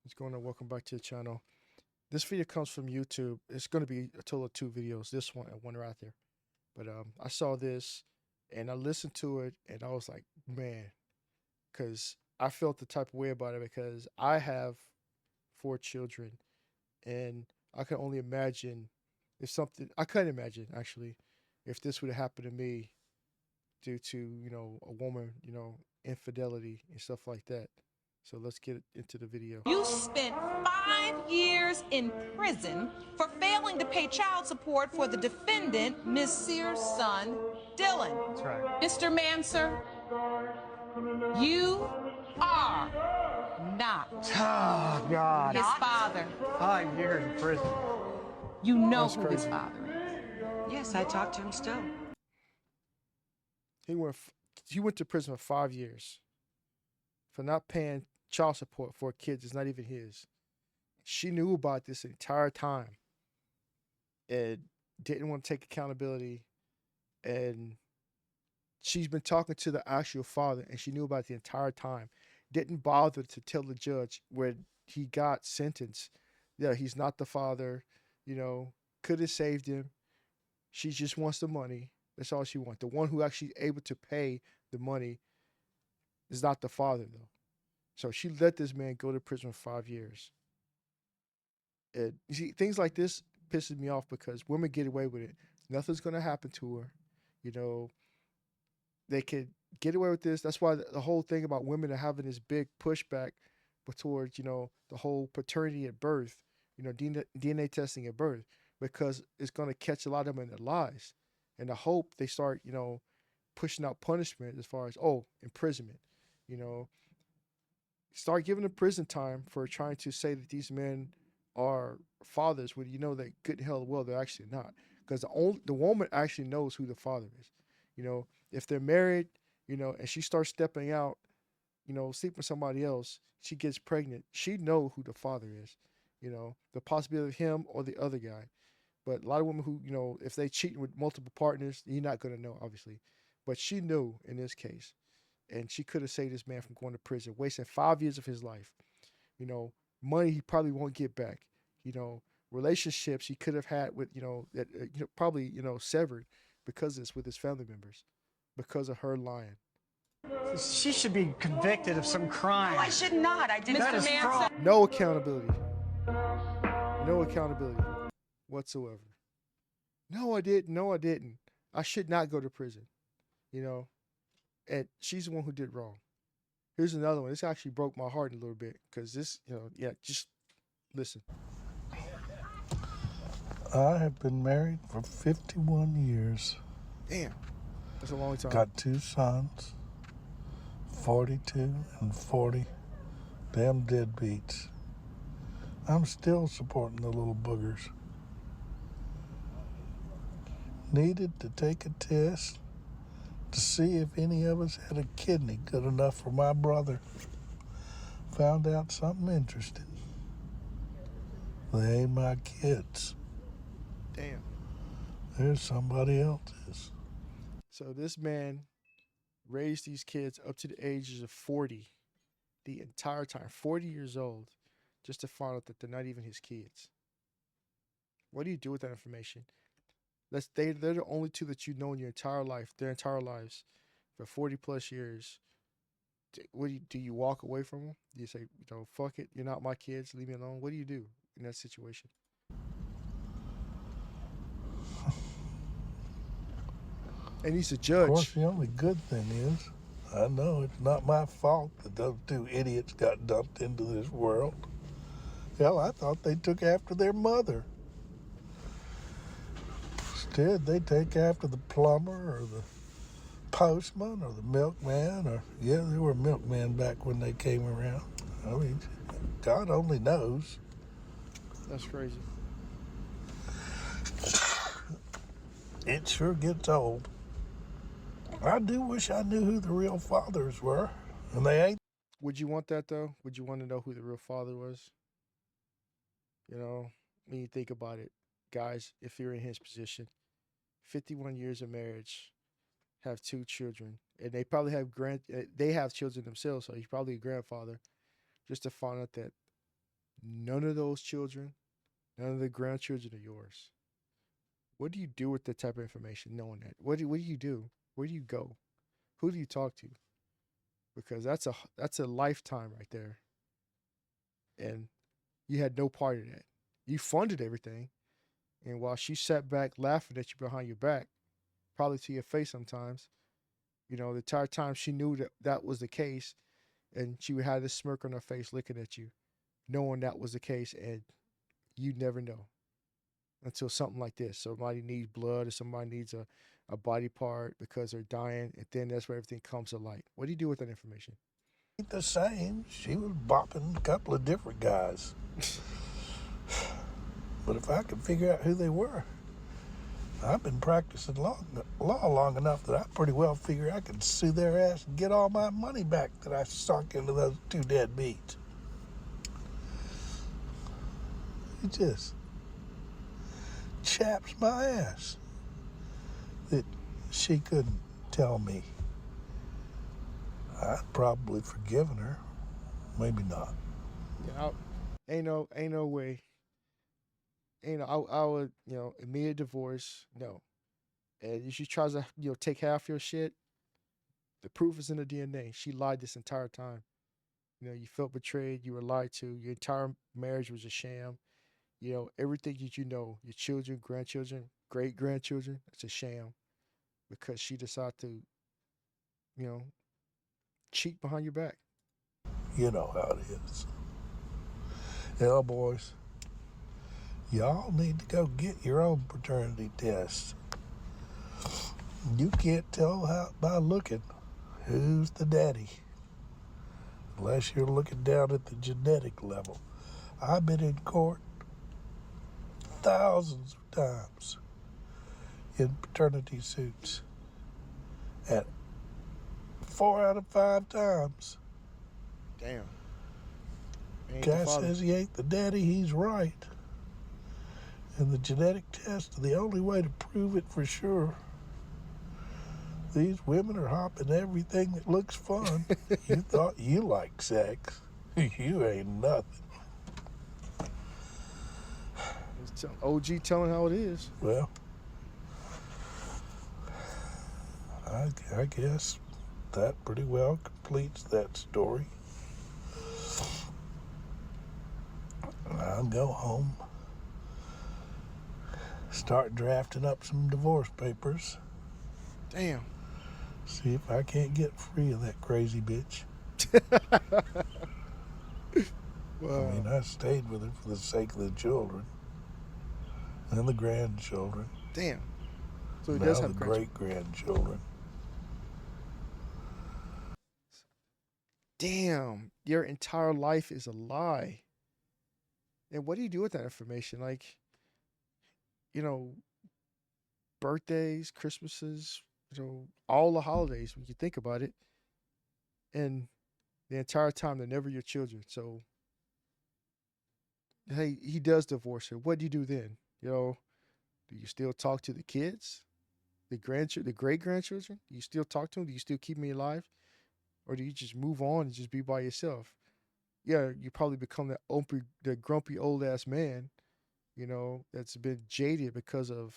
What's going on? Welcome back to the channel. This video comes from YouTube. It's going to be a total of two videos. This one and one right there. But I saw this and I listened to it and I was like, man, because I felt the type of way about it because I have four children and I can only imagine if something I couldn't imagine actually if this would have happened to me due to a woman infidelity and stuff like that. So let's get into the video. You spent 5 years in prison for failing to pay child support for the defendant, Ms. Sears' son, Dylan. That's right. Mr. Manser, you are not Oh, God. his father. 5 years in prison. You know That's who his crazy. father is. Yes, I talk to him still. He went to prison for 5 years for not paying child support for a kid that's not even his. She knew about this the entire time and didn't want to take accountability. And she's been talking to the actual father, and she knew about it the entire time. Didn't bother to tell the judge when he got sentenced. Yeah, he's not the father. Could have saved him. She just wants the money. That's all she wants. The one who actually able to pay the money is not the father though. So she let this man go to prison for 5 years. And you see, things like this pisses me off because women get away with it. Nothing's gonna happen to her. You know, they could get away with this. That's why the whole thing about women are having this big pushback towards, the whole paternity at birth, DNA testing at birth, because it's gonna catch a lot of them in their lies. And I hope they start, pushing out punishment as far as imprisonment. You know, start giving them prison time for trying to say that these men are fathers when you know that good and hell well they're actually not. Because the woman actually knows who the father is. If they're married, and she starts stepping out, sleeping with somebody else, she gets pregnant, she know who the father is. The possibility of him or the other guy. But a lot of women who, if they cheating with multiple partners, you're not gonna know, obviously. But she knew in this case, and she could have saved this man from going to prison, wasting 5 years of his life. You know, money he probably won't get back. Relationships he could have had with, that probably severed because of this with his family members, because of her lying. She should be convicted of some crime. No, I should not. I didn't. That is Mr. fraud. Manson. No accountability. No accountability whatsoever. No, I didn't. No, I didn't. I should not go to prison. You know, and she's the one who did wrong. Here's another one. This actually broke my heart a little bit because this, just listen. I have been married for 51 years. Damn, that's a long time. Got two sons, 42 and 40. Damn deadbeats. I'm still supporting the little boogers. Needed to take a test to see if any of us had a kidney good enough for my brother. Found out something interesting. They ain't my kids. Damn. There's somebody else's. So this man raised these kids up to the ages of 40, the entire time, 40 years old, just to find out that they're not even his kids. What do you do with that information? They're the only two that you know in your entire life, their entire lives, for 40 plus years. What do you walk away from them? Do you say, fuck it, you're not my kids, leave me alone? What do you do in that situation? And he's a Of course, judge. the only good thing is, I know it's not my fault that those two idiots got dumped into this world. Hell, I thought they took after their mother. Instead, they take after the plumber or the postman or the milkman, or, yeah, they were milkmen back when they came around. I mean, God only knows. That's crazy. It sure gets old. I do wish I knew who the real fathers were, and they ain't. Would you want that though? Would you want to know who the real father was? When you think about it, guys, if you're in his position, 51 years of marriage, have two children, and they probably have they have children themselves, so he's probably a grandfather. Just to find out that None of those children, none of the grandchildren are yours. What do you do with that type of information, knowing that? What do you do? Where do you go? Who do you talk to? Because that's a lifetime right there, and you had no part of that. You funded everything, and while she sat back laughing at you behind your back, probably to your face sometimes, the entire time she knew that that was the case, and she would have this smirk on her face looking at you, knowing that was the case, and you never know until something like this. Somebody needs blood or somebody needs a body part because they're dying, and then that's where everything comes to light. What do you do with that information? Ain't the same. She was bopping a couple of different guys. But if I could figure out who they were, I've been practicing law long enough that I pretty well figure I could sue their ass and get all my money back that I sunk into those two deadbeats. It just chaps my ass that she couldn't tell me. I'd probably forgiven her. Maybe not. Yeah, ain't no way. I would, immediate divorce. No, and if she tries to, take half your shit, the proof is in the DNA. She lied this entire time. You felt betrayed. You were lied to. Your entire marriage was a sham. Everything that your children, grandchildren, great grandchildren, it's a sham because she decided to, you know, cheat behind your back. You know how it is. Hell, boys, y'all need to go get your own paternity test. You can't tell by looking who's the daddy unless you're looking down at the genetic level. I've been in court thousands of times in paternity suits, and 4 out of 5 times, Damn. Ain't the guy father. says he ain't the daddy, he's right. And the genetic test is the only way to prove it for sure. These women are hopping everything that looks fun. You thought you liked sex. You ain't nothing. It's OG telling how it is. Well, I guess that pretty well completes that story. I'll go home, start drafting up some divorce papers, Damn. see if I can't get free of that crazy bitch. I mean, I stayed with her for the sake of the children and the grandchildren. Damn. So he Now does the have grandchildren. great-grandchildren. Damn. Your entire life is a lie. And what do you do with that information? Like, you know, birthdays, Christmases, all the holidays when you think about it. And the entire time they're never your children. So, hey, he does divorce her. What do you do then? Do you still talk to the kids, the great grandchildren? Do you still talk to them? Do you still keep me alive, or do you just move on and just be by yourself? Yeah, you probably become the grumpy old ass man, that's been jaded because of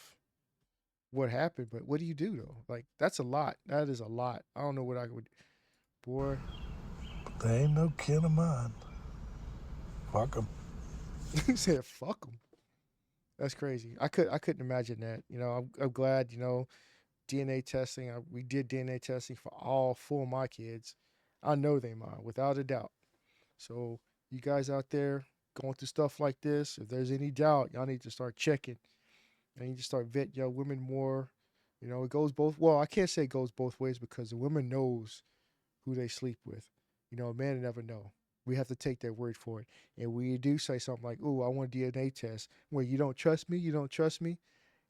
what happened. But what do you do though? Like that's a lot. That is a lot. I don't know what I would. Boy, But they ain't no kin of mine. Fuck 'em. he said, "Fuck them." That's crazy. I couldn't imagine that. I'm glad. DNA testing. We did DNA testing for all four of my kids. I know they mine without a doubt. So you guys out there going through stuff like this, if there's any doubt, y'all need to start checking. And you need to start vetting your women more. It goes both. Well, I can't say it goes both ways because the woman knows who they sleep with. A man never know. We have to take their word for it. And we do say something like, "Ooh, I want a DNA test." Well, you don't trust me. You don't trust me.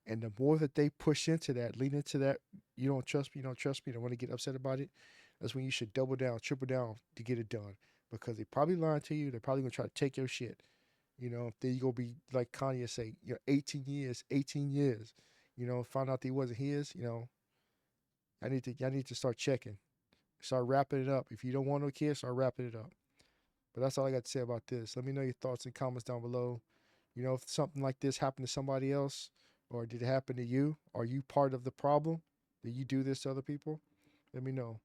And the more that they push into that, lean into that, you don't trust me, you don't trust me, they want to get upset about it, that's when you should double down, triple down to get it done. Because they probably lying to you, they're probably gonna try to take your shit. Then you gonna be like Kanye say, 18 years, 18 years. Find out that he wasn't his, I need to start checking. Start wrapping it up. If you don't want no kids, start wrapping it up. But that's all I got to say about this. Let me know your thoughts and comments down below. You know, if something like this happened to somebody else, or did it happen to you? Are you part of the problem? Did you do this to other people? Let me know.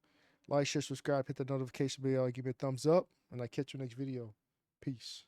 Like, share, subscribe, hit the notification bell, give me a thumbs up, and I'll catch you next video. Peace.